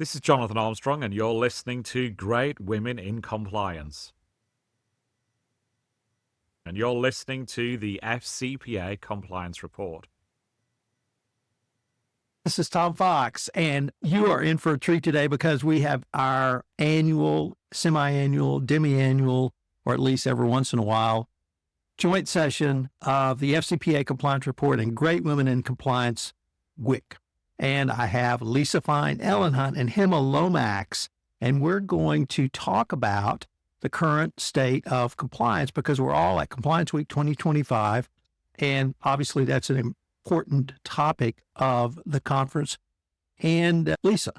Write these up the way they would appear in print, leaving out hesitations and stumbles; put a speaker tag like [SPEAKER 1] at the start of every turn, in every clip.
[SPEAKER 1] This is Jonathan Armstrong, and you're listening to Great Women in Compliance. And you're listening to the FCPA Compliance Report.
[SPEAKER 2] This is Tom Fox, and you are in for a treat today because we have our annual, semi-annual, demi-annual, or at least every once in a while, joint session of the FCPA Compliance Report and Great Women in Compliance, GWIC. And I have Lisa Fine, Ellen Hunt, and Hemma Lomax, and we're going to talk about the current state of compliance because we're all at Compliance Week 2025, and obviously that's an important topic of the conference. And Lisa.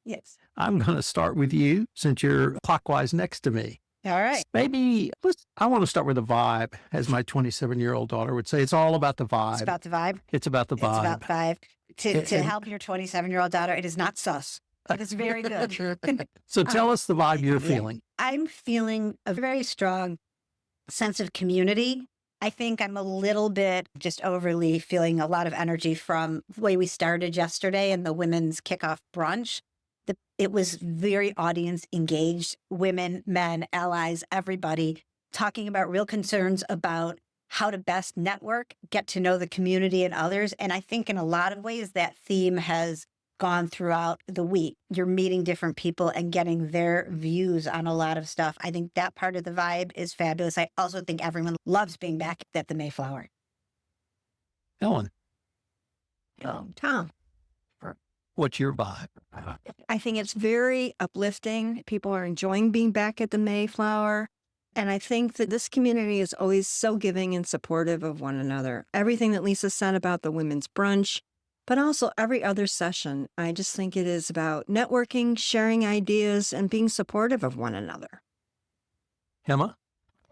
[SPEAKER 3] Yes.
[SPEAKER 2] I'm going to start with you since you're clockwise next to me.
[SPEAKER 3] All right.
[SPEAKER 2] Maybe I want to start with the vibe, as my 27-year-old daughter would say. It's all about the vibe.
[SPEAKER 3] It's about the vibe.
[SPEAKER 2] It's about the vibe.
[SPEAKER 3] It's about vibe. To help your 27-year-old daughter, it is not sus. It is very good.
[SPEAKER 2] So tell us the vibe you're feeling.
[SPEAKER 3] I'm feeling a very strong sense of community. I think I'm a little bit just overly feeling a lot of energy from the way we started yesterday and the women's kickoff brunch. It was very audience engaged, women, men, allies, everybody talking about real concerns about how to best network, get to know the community and others. And I think in a lot of ways that theme has gone throughout the week. You're meeting different people and getting their views on a lot of stuff. I think that part of the vibe is fabulous. I also think everyone loves being back at the Mayflower.
[SPEAKER 2] Ellen.
[SPEAKER 4] Tom.
[SPEAKER 2] What's your vibe?
[SPEAKER 4] I think it's very uplifting. People are enjoying being back at the Mayflower. And I think that this community is always so giving and supportive of one another. Everything that Lisa said about the women's brunch, but also every other session. I just think it is about networking, sharing ideas, and being supportive of one another.
[SPEAKER 2] Hemma?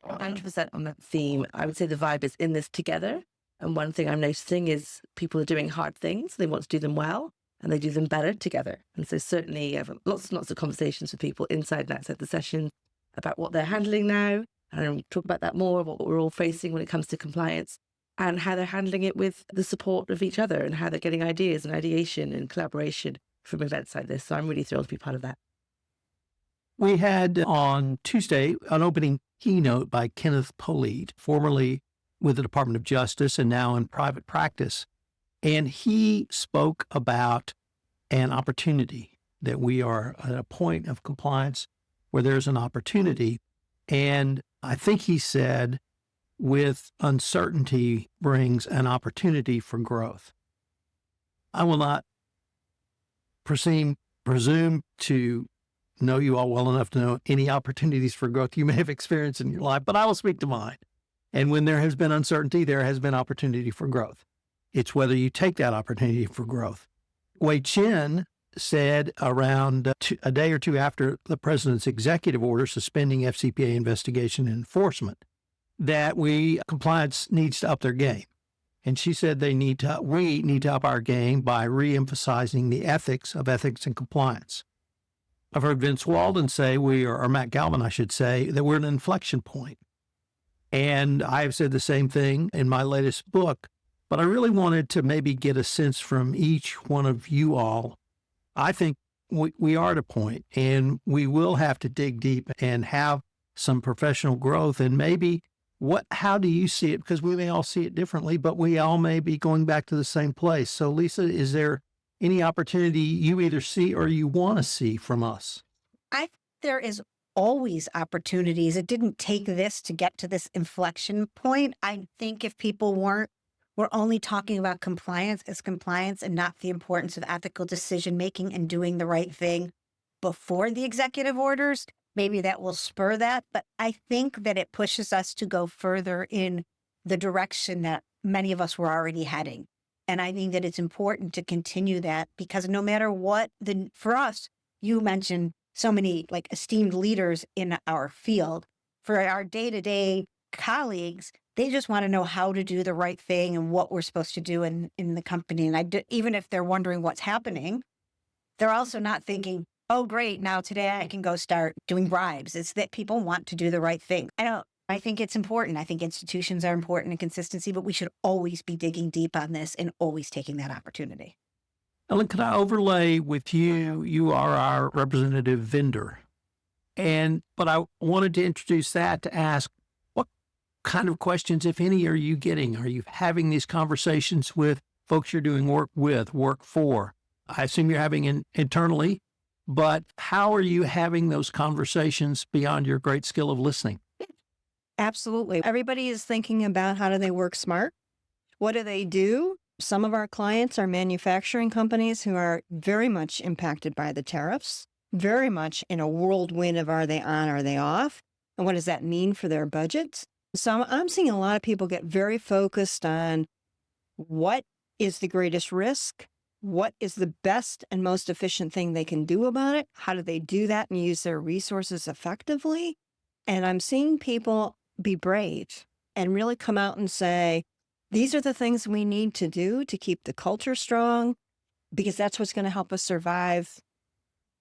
[SPEAKER 5] 100% on that theme. I would say the vibe is in this together. And one thing I'm noticing is people are doing hard things. They want to do them well, and they do them better together. And so certainly I have lots and lots of conversations with people inside and outside the session about what they're handling now. And I'll talk about that more, what we're all facing when it comes to compliance, and how they're handling it with the support of each other and how they're getting ideas and ideation and collaboration from events like this. So I'm really thrilled to be part of that.
[SPEAKER 2] We had on Tuesday an opening keynote by Kenneth Polite, formerly with the Department of Justice and now in private practice. And he spoke about an opportunity that we are at a point of compliance where there's an opportunity. And I think he said, with uncertainty brings an opportunity for growth. I will not presume to know you all well enough to know any opportunities for growth you may have experienced in your life, but I will speak to mine. And when there has been uncertainty, there has been opportunity for growth. It's whether you take that opportunity for growth. Wei Chin said around a day or two after the president's executive order suspending FCPA investigation and enforcement that compliance needs to up their game. And she said we need to up our game by re-emphasizing the ethics and compliance. I've heard Vince Walden say or Matt Galvin, I should say, that we're at an inflection point. And I have said the same thing in my latest book, but I really wanted to maybe get a sense from each one of you all. I think we are at a point, and we will have to dig deep and have some professional growth. And maybe how do you see it? Because we may all see it differently, but we all may be going back to the same place. So Lisa, is there any opportunity you either see or you want to see from us?
[SPEAKER 3] There is always opportunities. It didn't take this to get to this inflection point. I think if people we're only talking about compliance as compliance and not the importance of ethical decision-making and doing the right thing before the executive orders, maybe that will spur that. But I think that it pushes us to go further in the direction that many of us were already heading. And I think that it's important to continue that because no matter what, for us, you mentioned so many esteemed leaders in our field. For our day-to-day colleagues, they just want to know how to do the right thing and what we're supposed to do in the company. And even if they're wondering what's happening, they're also not thinking, oh, great, now today I can go start doing bribes. It's that people want to do the right thing. I think it's important. I think institutions are important and consistency, but we should always be digging deep on this and always taking that opportunity.
[SPEAKER 2] Ellen, could I overlay with you? You are our representative vendor. But I wanted to introduce that to ask, what kind of questions, if any, are you getting? Are you having these conversations with folks you're doing work with, work for? I assume you're having internally, but how are you having those conversations beyond your great skill of listening?
[SPEAKER 4] Absolutely. Everybody is thinking about how do they work smart? What do they do? Some of our clients are manufacturing companies who are very much impacted by the tariffs, very much in a whirlwind of are they on, are they off? And what does that mean for their budgets? So I'm seeing a lot of people get very focused on what is the greatest risk? What is the best and most efficient thing they can do about it? How do they do that and use their resources effectively? And I'm seeing people be brave and really come out and say, these are the things we need to do to keep the culture strong, because that's what's going to help us survive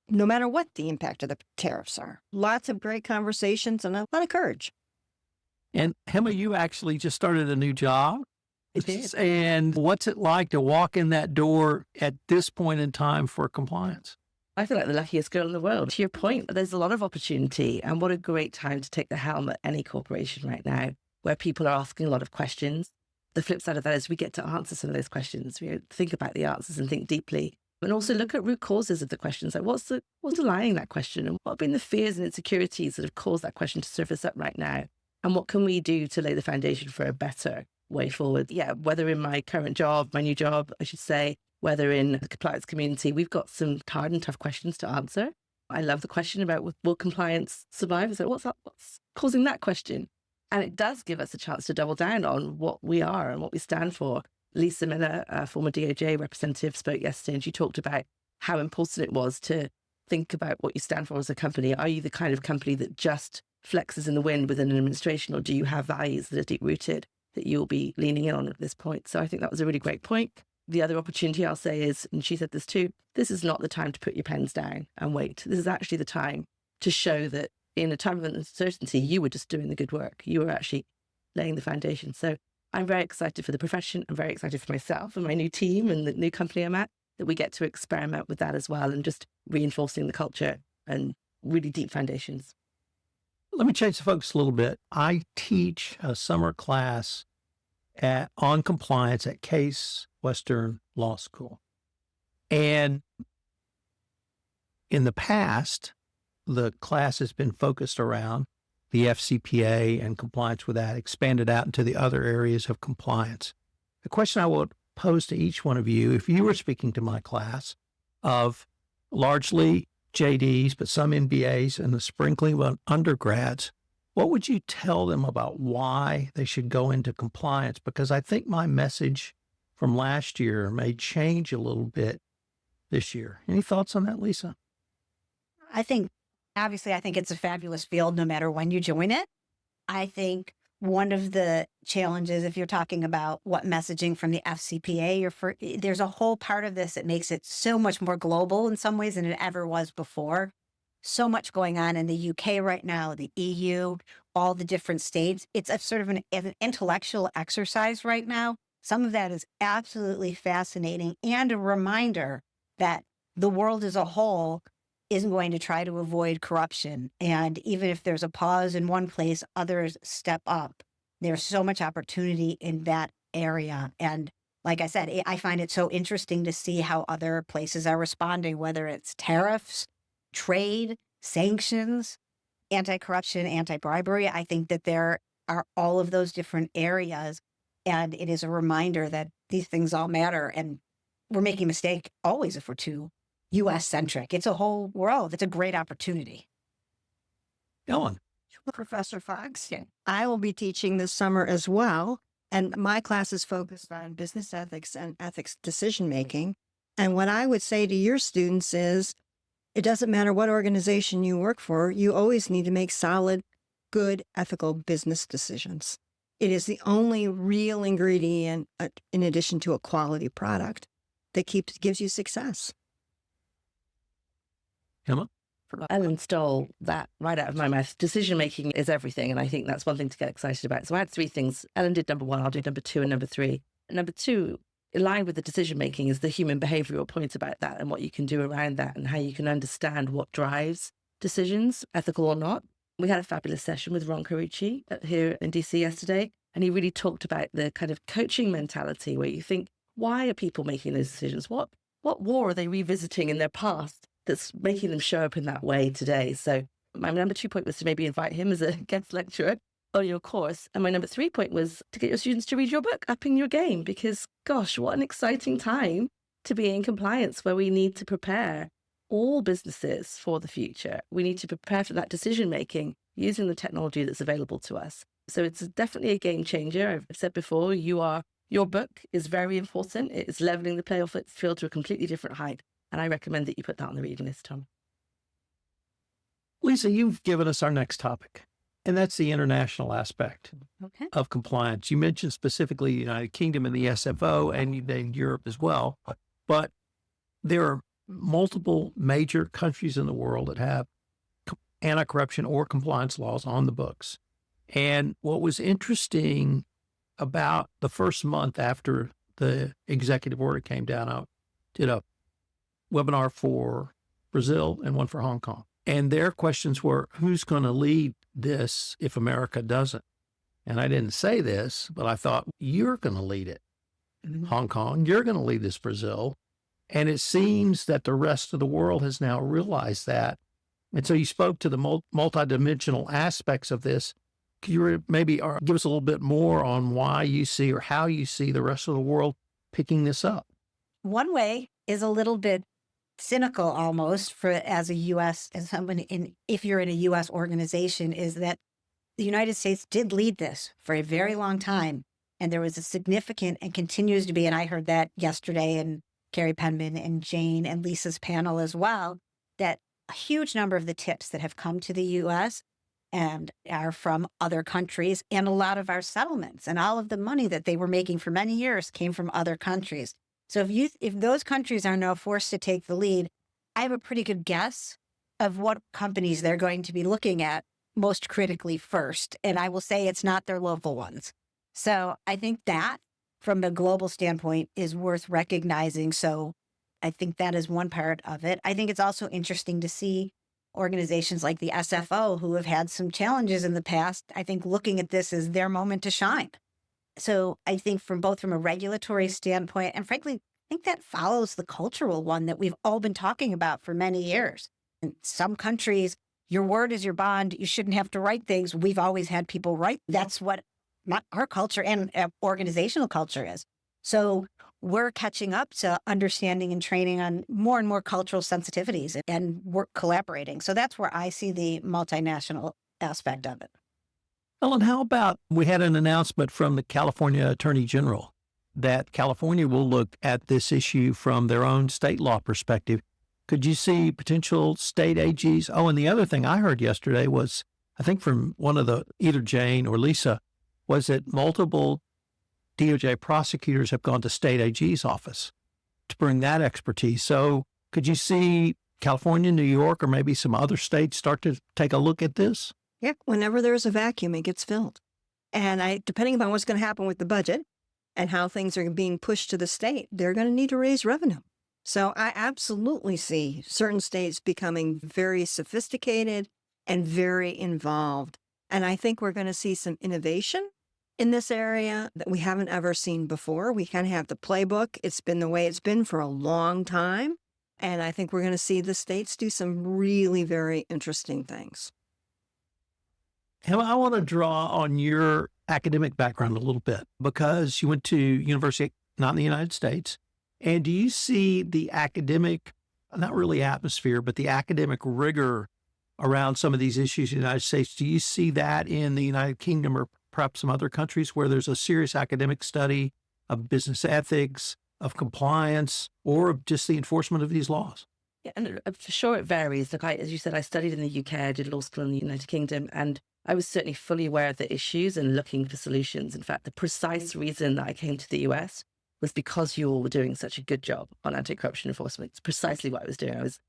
[SPEAKER 4] no matter what the impact of the tariffs are. Lots of great conversations and a lot of courage.
[SPEAKER 2] And Hemma, you actually just started a new job.
[SPEAKER 5] I did.
[SPEAKER 2] And what's it like to walk in that door at this point in time for compliance?
[SPEAKER 5] I feel like the luckiest girl in the world. To your point, there's a lot of opportunity, and what a great time to take the helm at any corporation right now, where people are asking a lot of questions. The flip side of that is we get to answer some of those questions. We think about the answers and think deeply, and also look at root causes of the questions. Like what's underlying that question, and what have been the fears and insecurities that have caused that question to surface up right now? And what can we do to lay the foundation for a better way forward? Yeah, whether in my current job, my new job, I should say, whether in the compliance community, we've got some hard and tough questions to answer. I love the question about will compliance survive? So what's causing that question? And it does give us a chance to double down on what we are and what we stand for. Lisa Miller, a former DOJ representative, spoke yesterday, and she talked about how important it was to think about what you stand for as a company. Are you the kind of company that just flexes in the wind within an administration, or do you have values that are deep-rooted that you'll be leaning in on at this point? So I think that was a really great point. The other opportunity I'll say is, and she said this too, this is not the time to put your pens down and wait. This is actually the time to show that in a time of uncertainty, you were just doing the good work. You were actually laying the foundation. So I'm very excited for the profession. I'm very excited for myself and my new team and the new company I'm at, that we get to experiment with that as well, and just reinforcing the culture and really deep foundations.
[SPEAKER 2] Let me change the focus a little bit. I teach a summer class on compliance at Case Western Law School. And in the past, the class has been focused around the FCPA and compliance with that, expanded out into the other areas of compliance. The question I would pose to each one of you, if you were speaking to my class of largely JDs, but some MBAs and the sprinkling of undergrads, what would you tell them about why they should go into compliance? Because I think my message from last year may change a little bit this year. Any thoughts on that, Lisa?
[SPEAKER 3] I think it's a fabulous field no matter when you join it. I think one of the challenges, if you're talking about what messaging from the FCPA, there's a whole part of this that makes it so much more global in some ways than it ever was before. So much going on in the UK right now, the EU, all the different states. It's a sort of an intellectual exercise right now. Some of that is absolutely fascinating, and a reminder that the world as a whole isn't going to try to avoid corruption. And even if there's a pause in one place, others step up. There's so much opportunity in that area. And like I said, I find it so interesting to see how other places are responding, whether it's tariffs, trade, sanctions, anti-corruption, anti-bribery. I think that there are all of those different areas. And it is a reminder that these things all matter. And we're making a mistake always if we're too U.S. centric. It's a whole world. It's a great opportunity.
[SPEAKER 2] Ellen.
[SPEAKER 4] Professor Fox, I will be teaching this summer as well. And my class is focused on business ethics and ethics decision-making. And what I would say to your students is, it doesn't matter what organization you work for, you always need to make solid, good, ethical business decisions. It is the only real ingredient, in addition to a quality product, that gives you success.
[SPEAKER 2] Hemma?
[SPEAKER 5] Ellen stole that right out of my mouth. Decision-making is everything, and I think that's one thing to get excited about. So I had three things. Ellen did number one, I'll do number two and number three. Number two aligned with the decision making is the human behavioral point about that and what you can do around that and how you can understand what drives decisions, ethical or not. We had a fabulous session with Ron Carucci here in DC yesterday, and he really talked about the kind of coaching mentality where you think, why are people making those decisions? What war are they revisiting in their past that's making them show up in that way today? So my number 2 point was to maybe invite him as a guest lecturer on your course. And my number 3 point was to get your students to read your book, Upping Your Game, because gosh, what an exciting time to be in compliance where we need to prepare all businesses for the future. We need to prepare for that decision making using the technology that's available to us. So it's definitely a game changer. I've said before, your book is very important. It is leveling the playing field to a completely different height. And I recommend that you put that on the reading list, Tom.
[SPEAKER 2] Lisa, you've given us our next topic, and that's the international aspect
[SPEAKER 3] Okay.
[SPEAKER 2] of compliance. You mentioned specifically the United Kingdom and the SFO and in Europe as well, but there are multiple major countries in the world that have anti-corruption or compliance laws on the books. And what was interesting about the first month after the executive order came down, I did a webinar for Brazil and one for Hong Kong. And their questions were, who's going to lead this if America doesn't? And I didn't say this, but I thought, you're going to lead it, Hong Kong. You're going to lead this, Brazil. And it seems that the rest of the world has now realized that. And so you spoke to the multidimensional aspects of this. Could you maybe give us a little bit more on why you see or how you see the rest of the world picking this up?
[SPEAKER 3] One way is a little bit cynical almost for as someone if you're in a U.S. organization, is that the United States did lead this for a very long time. And there was a significant and continues to be, and I heard that yesterday in Carrie Penman and Jane and Lisa's panel as well, that a huge number of the tips that have come to the U.S. and are from other countries, and a lot of our settlements and all of the money that they were making for many years came from other countries. So if those countries are now forced to take the lead, I have a pretty good guess of what companies they're going to be looking at most critically first. And I will say it's not their local ones. So I think that from a global standpoint is worth recognizing. So I think that is one part of it. I think it's also interesting to see organizations like the SFO, who have had some challenges in the past, I think looking at this as their moment to shine. So I think from a regulatory standpoint, and frankly, I think that follows the cultural one that we've all been talking about for many years. In some countries, your word is your bond. You shouldn't have to write things. We've always had people write. That's what our culture and organizational culture is. So we're catching up to understanding and training on more and more cultural sensitivities and work collaborating. So that's where I see the multinational aspect of it.
[SPEAKER 2] Ellen, how about we had an announcement from the California Attorney General that California will look at this issue from their own state law perspective. Could you see potential state AGs? Oh, and the other thing I heard yesterday was, I think from one of either Jane or Lisa, was that multiple DOJ prosecutors have gone to state AG's office to bring that expertise. So could you see California, New York, or maybe some other states start to take a look at this?
[SPEAKER 4] Yeah, whenever there's a vacuum, it gets filled. And depending upon what's going to happen with the budget and how things are being pushed to the state, they're going to need to raise revenue. So I absolutely see certain states becoming very sophisticated and very involved. And I think we're going to see some innovation in this area that we haven't ever seen before. We kind of have the playbook. It's been the way it's been for a long time. And I think we're going to see the states do some really very interesting things.
[SPEAKER 2] Hemma, I want to draw on your academic background a little bit because you went to university, not in the United States. And do you see the academic, not really atmosphere, but the academic rigor around some of these issues in the United States? Do you see that in the United Kingdom or perhaps some other countries where there's a serious academic study of business ethics, of compliance, or of just the enforcement of these laws?
[SPEAKER 5] Yeah, and for sure it varies. Like as you said, I studied in the UK, I did law school in the United Kingdom, and I was certainly fully aware of the issues and looking for solutions. In fact, the precise reason that I came to the US was because you all were doing such a good job on anti-corruption enforcement. It's precisely what I was doing. I was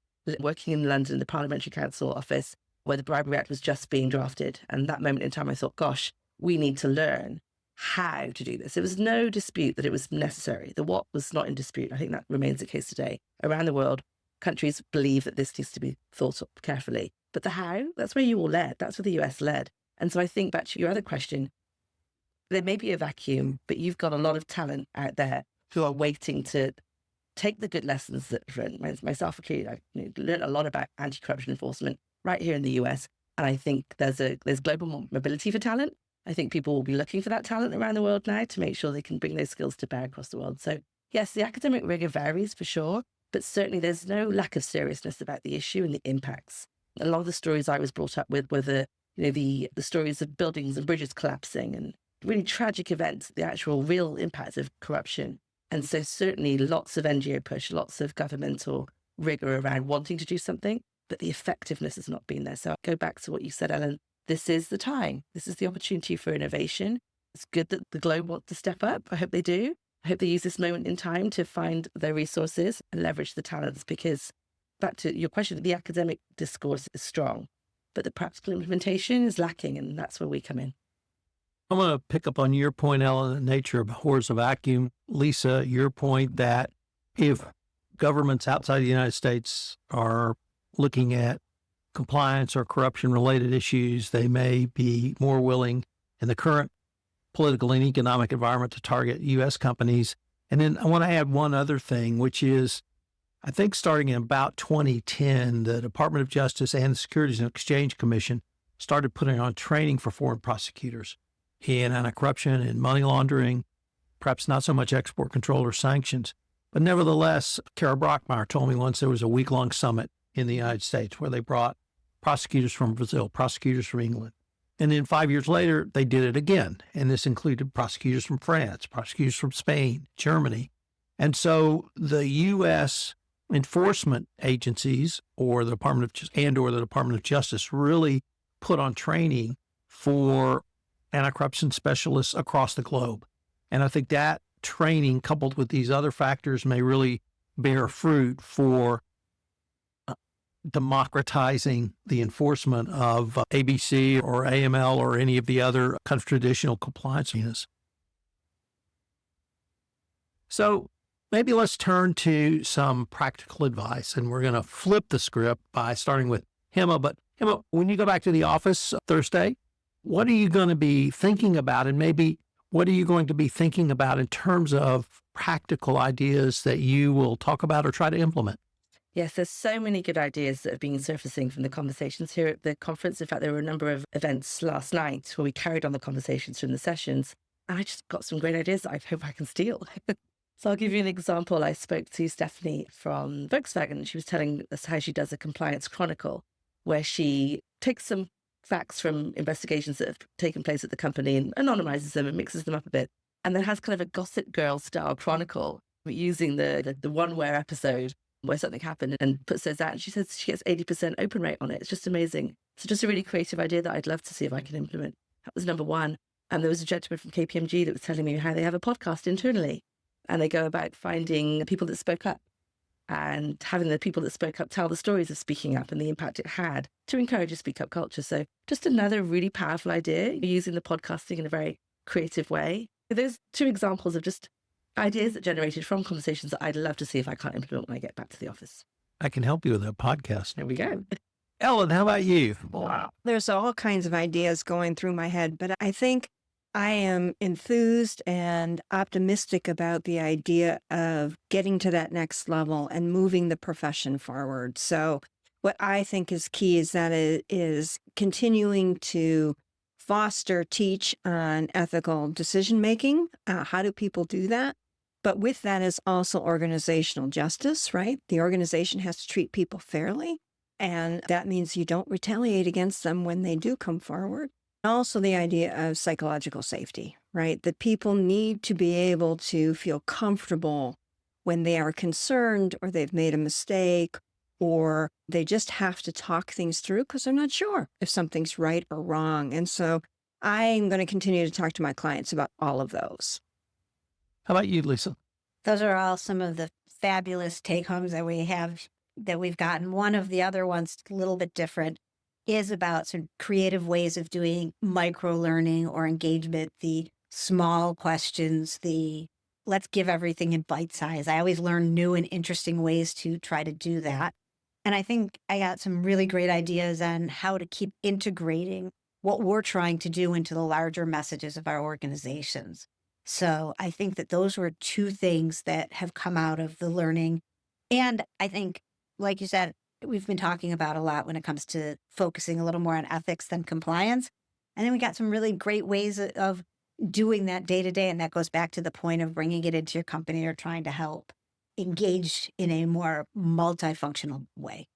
[SPEAKER 5] working in London, the Parliamentary Council office, where the Bribery Act was just being drafted. And that moment in time, I thought, gosh, we need to learn how to do this. There was no dispute that it was necessary. The what was not in dispute. I think that remains the case today. Around the world, countries believe that this needs to be thought of carefully. But the how, that's where you all led. That's where the US led. And so I think back to your other question, there may be a vacuum, but you've got a lot of talent out there who are waiting to take the good lessons that myself, I've learned a lot about anti-corruption enforcement right here in the US. And I think there's global mobility for talent. I think people will be looking for that talent around the world now to make sure they can bring those skills to bear across the world. So yes, the academic rigor varies for sure, but certainly there's no lack of seriousness about the issue and the impacts. A lot of the stories I was brought up with were the stories of buildings and bridges collapsing and really tragic events, the actual real impacts of corruption. And so certainly lots of NGO push, lots of governmental rigor around wanting to do something, but the effectiveness has not been there. So I'll go back to what you said, Ellen. This is the time. This is the opportunity for innovation. It's good that the globe wants to step up. I hope they do. I hope they use this moment in time to find their resources and leverage the talents, because back to your question, the academic discourse is strong, but the practical implementation is lacking, and that's where we come in.
[SPEAKER 2] I'm going to pick up on your point, Ellen, the nature of horrors of vacuum. Lisa, your point that if governments outside the United States are looking at compliance or corruption-related issues, they may be more willing in the current political and economic environment to target U.S. companies. And then I want to add one other thing, which is, I think starting in about 2010, the Department of Justice and the Securities and Exchange Commission started putting on training for foreign prosecutors in anti-corruption and money laundering, perhaps not so much export control or sanctions. But nevertheless, Kara Brockmeyer told me once there was a week-long summit in the United States where they brought prosecutors from Brazil, prosecutors from England. And then 5 years later, they did it again. And this included prosecutors from France, prosecutors from Spain, Germany. And so the U.S. enforcement agencies or the Department of Justice really put on training for anti-corruption specialists across the globe. And I think that training, coupled with these other factors, may really bear fruit for democratizing the enforcement of ABC or AML or any of the other kind of traditional compliance units. So maybe let's turn to some practical advice, and we're going to flip the script by starting with Hemma. But Hemma, when you go back to the office Thursday, what are you going to be thinking about, and maybe what are you going to be thinking about in terms of practical ideas that you will talk about or try to implement?
[SPEAKER 5] Yes, there's so many good ideas that have been surfacing from the conversations here at the conference. In fact, there were a number of events last night where we carried on the conversations from the sessions. And I just got some great ideas that I hope I can steal. So I'll give you an example. I spoke to Stephanie from Volkswagen, and she was telling us how she does a compliance chronicle, where she takes some facts from investigations that have taken place at the company and anonymizes them and mixes them up a bit, and then has kind of a Gossip Girl style chronicle using the one-where episode where something happened, and puts those out. And she says she gets 80% open rate on it. It's just amazing. So just a really creative idea that I'd love to see if I can implement. That was number one. And there was a gentleman from KPMG that was telling me how they have a podcast internally, and they go about finding people that spoke up and having the people that spoke up tell the stories of speaking up and the impact it had to encourage a speak up culture. So just another really powerful idea, using the podcasting in a very creative way. There's two examples of just ideas that generated from conversations that I'd love to see if I can't implement when I get back to the office.
[SPEAKER 2] I can help you with that podcast.
[SPEAKER 5] There we go.
[SPEAKER 2] Ellen, how about you?
[SPEAKER 4] Wow. There's all kinds of ideas going through my head, but I think I am enthused and optimistic about the idea of getting to that next level and moving the profession forward. So what I think is key is that it is continuing to foster, teach on ethical decision-making. How do people do that? But with that is also organizational justice, right? The organization has to treat people fairly, and that means you don't retaliate against them when they do come forward. Also the idea of psychological safety, right? That people need to be able to feel comfortable when they are concerned or they've made a mistake, or they just have to talk things through because they're not sure if something's right or wrong. And so I'm going to continue to talk to my clients about all of those.
[SPEAKER 2] How about you, Lisa?
[SPEAKER 3] Those are all some of the fabulous take-homes that we've gotten. One of the other ones, a little bit different, is about some creative ways of doing micro-learning or engagement. The small questions, let's give everything in bite size. I always learn new and interesting ways to try to do that. And I think I got some really great ideas on how to keep integrating what we're trying to do into the larger messages of our organizations. So I think that those were two things that have come out of the learning. And I think, like you said, we've been talking about a lot when it comes to focusing a little more on ethics than compliance. And then we got some really great ways of doing that day to day. And that goes back to the point of bringing it into your company or trying to help engage in a more multifunctional way.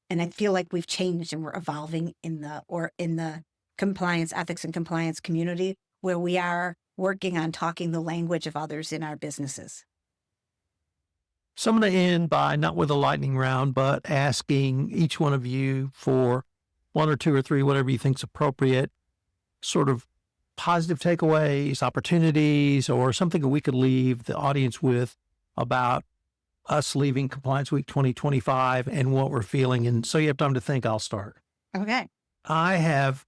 [SPEAKER 3] And I feel like we've changed and we're evolving in the compliance, ethics and compliance community, where we are working on talking the language of others in our businesses.
[SPEAKER 2] So I'm going to end by not with a lightning round, but asking each one of you for one or two or three, whatever you think is appropriate, sort of positive takeaways, opportunities, or something that we could leave the audience with about us leaving Compliance Week 2025 and what we're feeling. And so you have time to think. I'll start.
[SPEAKER 3] Okay.
[SPEAKER 2] I have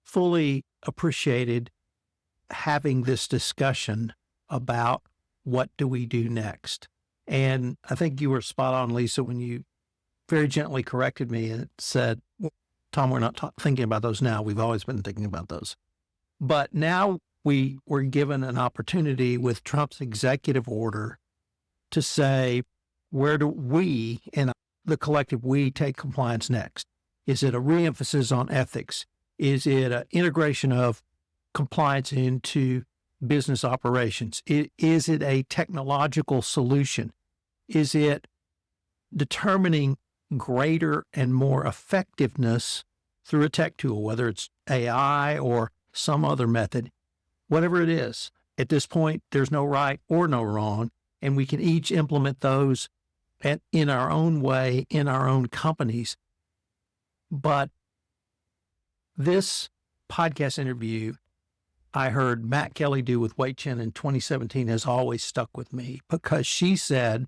[SPEAKER 2] fully appreciated having this discussion about what do we do next. And I think you were spot on, Lisa, when you very gently corrected me and said, Tom, we're not thinking about those now. We've always been thinking about those. But now we were given an opportunity with Trump's executive order to say, where do we, and the collective we, take compliance next? Is it a reemphasis on ethics? Is it an integration of compliance into business operations? Is it a technological solution? Is it determining greater and more effectiveness through a tech tool, whether it's AI or some other method? Whatever it is, at this point, there's no right or no wrong, and we can each implement those in our own way, in our own companies. But this podcast interview I heard Matt Kelly do with Wei Chen in 2017 has always stuck with me, because she said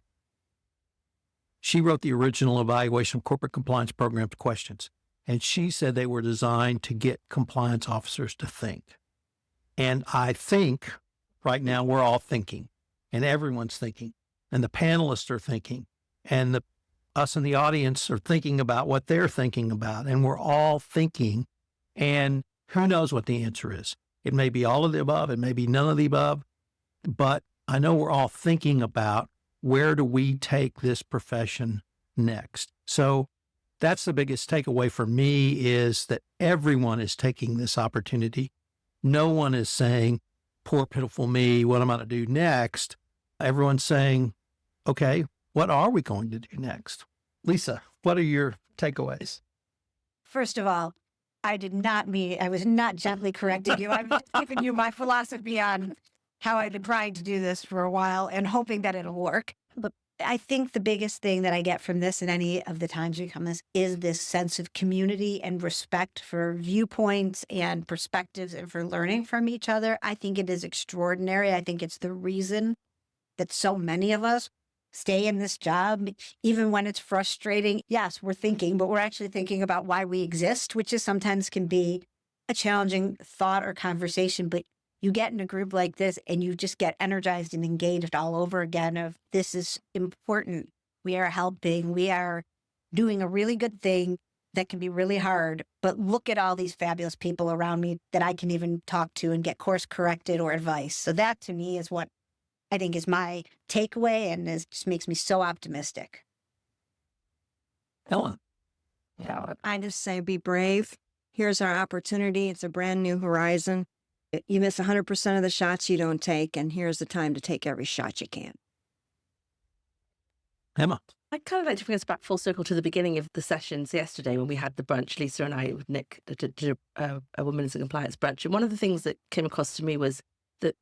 [SPEAKER 2] she wrote the original evaluation of corporate compliance programs questions. And she said they were designed to get compliance officers to think. And I think right now we're all thinking, and everyone's thinking, and the panelists are thinking, and us in the audience are thinking about what they're thinking about, and we're all thinking, and who knows what the answer is. It may be all of the above, it may be none of the above, but I know we're all thinking about where do we take this profession next. So that's the biggest takeaway for me, is that everyone is taking this opportunity. No one is saying, poor pitiful me, what am I going to do next? Everyone's saying, okay, what are we going to do next? Lisa, what are your takeaways?
[SPEAKER 3] First of all, I was not gently correcting you. I'm just giving you my philosophy on how I've been trying to do this for a while and hoping that it'll work. But I think the biggest thing that I get from this and any of the times we come this is this sense of community and respect for viewpoints and perspectives and for learning from each other. I think it is extraordinary. I think it's the reason that so many of us stay in this job, even when it's frustrating. Yes, we're thinking, but we're actually thinking about why we exist, which is sometimes can be a challenging thought or conversation. But you get in a group like this and you just get energized and engaged all over again of this is important. We are helping. We are doing a really good thing that can be really hard. But look at all these fabulous people around me that I can even talk to and get course corrected or advice. So that to me is what I think is my takeaway, and just makes me so optimistic.
[SPEAKER 2] Ellen?
[SPEAKER 4] Yeah, I just say be brave. Here's our opportunity. It's a brand new horizon. You miss 100% of the shots you don't take, and here's the time to take every shot you can.
[SPEAKER 2] Emma?
[SPEAKER 5] I'd kind of like to bring us back full circle to the beginning of the sessions yesterday when we had the brunch. Lisa and I with Nick did a Women's in Compliance brunch. And one of the things that came across to me was that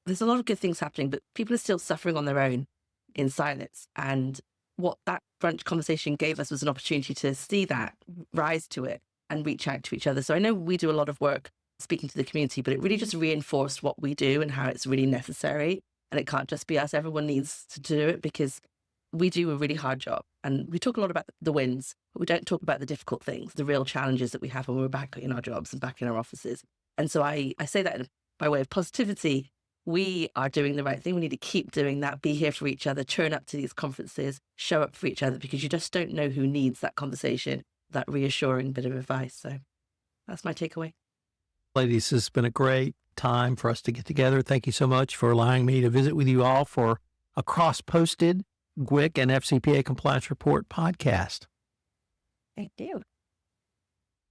[SPEAKER 5] there's a lot of good things happening, but people are still suffering on their own in silence. And what that brunch conversation gave us was an opportunity to see that, rise to it, and reach out to each other. So I know we do a lot of work speaking to the community, but it really just reinforced what we do and how it's really necessary. And it can't just be us. Everyone needs to do it, because we do a really hard job. And we talk a lot about the wins, but we don't talk about the difficult things, the real challenges that we have when we're back in our jobs and back in our offices. And so I say that by way of positivity, we are doing the right thing. We need to keep doing that, be here for each other, turn up to these conferences, show up for each other, because you just don't know who needs that conversation, that reassuring bit of advice. So that's my takeaway.
[SPEAKER 2] Ladies, this has been a great time for us to get together. Thank you so much for allowing me to visit with you all for a cross-posted GWIC and FCPA Compliance Report podcast.
[SPEAKER 3] Thank you.